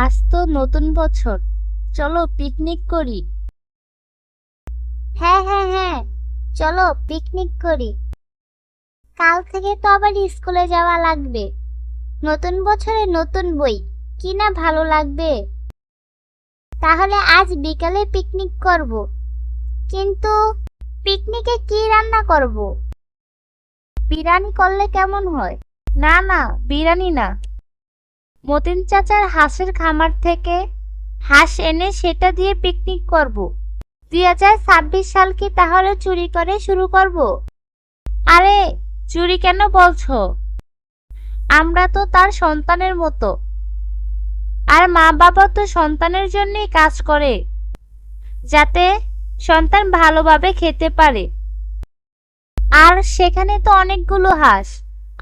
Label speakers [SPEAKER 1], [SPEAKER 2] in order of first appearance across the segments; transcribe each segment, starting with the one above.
[SPEAKER 1] আজ তো নতুন বছর, চলো পিকনিক করি।
[SPEAKER 2] হ্যাঁ হ্যাঁ হ্যাঁ, চলো পিকনিক করি। কাল থেকে তো আবার স্কুলে যাওয়া লাগবে। নতুন বছরে নতুন বই, কি না ভালো লাগবে। তাহলে আজ বিকালে পিকনিক করব, কিন্তু পিকনিকে কি রান্না করব? বিরিয়ানি করলে কেমন হয়?
[SPEAKER 1] না না, বিরিয়ানি না, মতিন চাচার হাঁসের খামার থেকে হাঁস এনে সেটা দিয়ে পিকনিক করব। 2026 সাল কি তাহলে চুরি করে শুরু করব? আরে, চুরি কেন বলছো? আমরা তো তার সন্তানের মতো, আর মা বাবা তো সন্তানের জন্যই কাজ করে, যাতে সন্তান ভালোভাবে খেতে পারে। আর সেখানে তো অনেকগুলো হাঁস,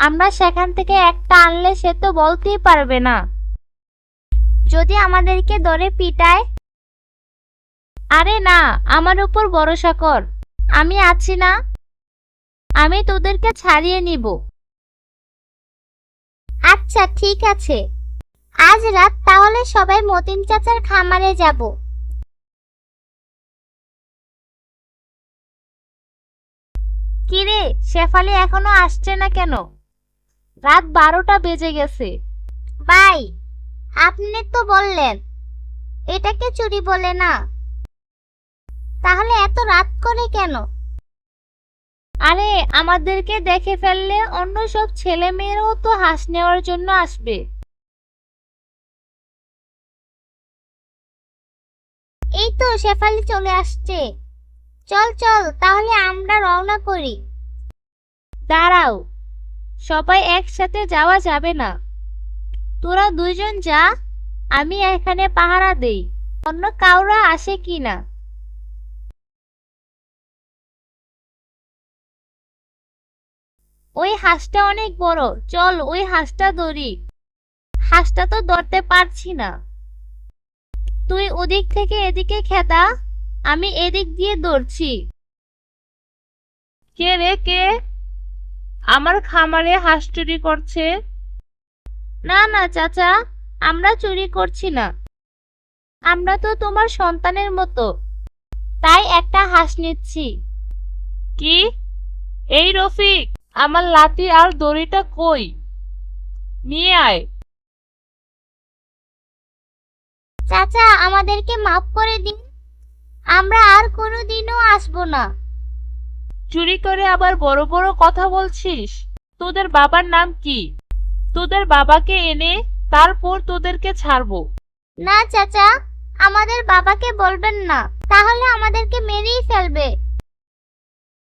[SPEAKER 1] আমরা সেখান থেকে একটা আনলে সে তো বলতেই পারবে না।
[SPEAKER 2] যদি আমাদেরকে ধরে পিটায়?
[SPEAKER 1] আরে না, আমার উপর ভরসা কর, আমি আছি না, আমি তোদেরকে ছাড়িয়ে নিব।
[SPEAKER 2] আচ্ছা ঠিক আছে, আজ রাত তাহলে সবাই মতিন চাচার খামারে যাব।
[SPEAKER 1] কিরে, শেফালি এখনো আসছে না কেন? রাত 12টা বেজে গেছে।
[SPEAKER 2] ভাই, আপনি তো বললেন এটাকে চুরি বলে না, তাহলে এত রাত করে কেন?
[SPEAKER 1] আরে, আমাদেরকে দেখে ফেললে অন্য সব ছেলে মেয়েরাও তো হাঁস নেওয়ার জন্য আসবে।
[SPEAKER 2] এই তো শেফালি চলে আসছে। চল চল তাহলে আমরা রওনা করি।
[SPEAKER 1] দাঁড়াও, সবাই একসাথে যাওয়া যাবে না, তোরা দুইজন যা, আমি এখানে পাহারা দেই, অন্য কাউরা আসে কিনা। ওই হাঁসটা অনেক বড়, চল ওই হাঁসটা ধরি। হাঁসটা তো ধরতে পারছি না, তুই ওদিক থেকে এদিকে খেদা, আমি এদিক দিয়ে ধরছি। কে রে কে? আমার খামারে হাঁস চুরি করছে? না না চাচা, আমরা চুরি করছি না, আমরা তো তোমার সন্তানের মতো, তাই একটা হাঁস নিচ্ছি। কি? এই রফিক, আমার লাঠি আর দড়িটা কই? নিয়ে আয়।
[SPEAKER 2] চাচা, আমাদেরকে মাফ করে দিন, আমরা আর কোনোদিনও আসবো না।
[SPEAKER 1] চুরি করে আবার বড় বড় কথা বলছিস? তোদের বাবার নাম কি? তোদের বাবাকে এনে তারপর তোদেরকে ছাড়বো।
[SPEAKER 2] না চাচা, আমাদের বাবাকে বলবেন না, তাহলে আমাদেরকে মেরেই ফেলবে।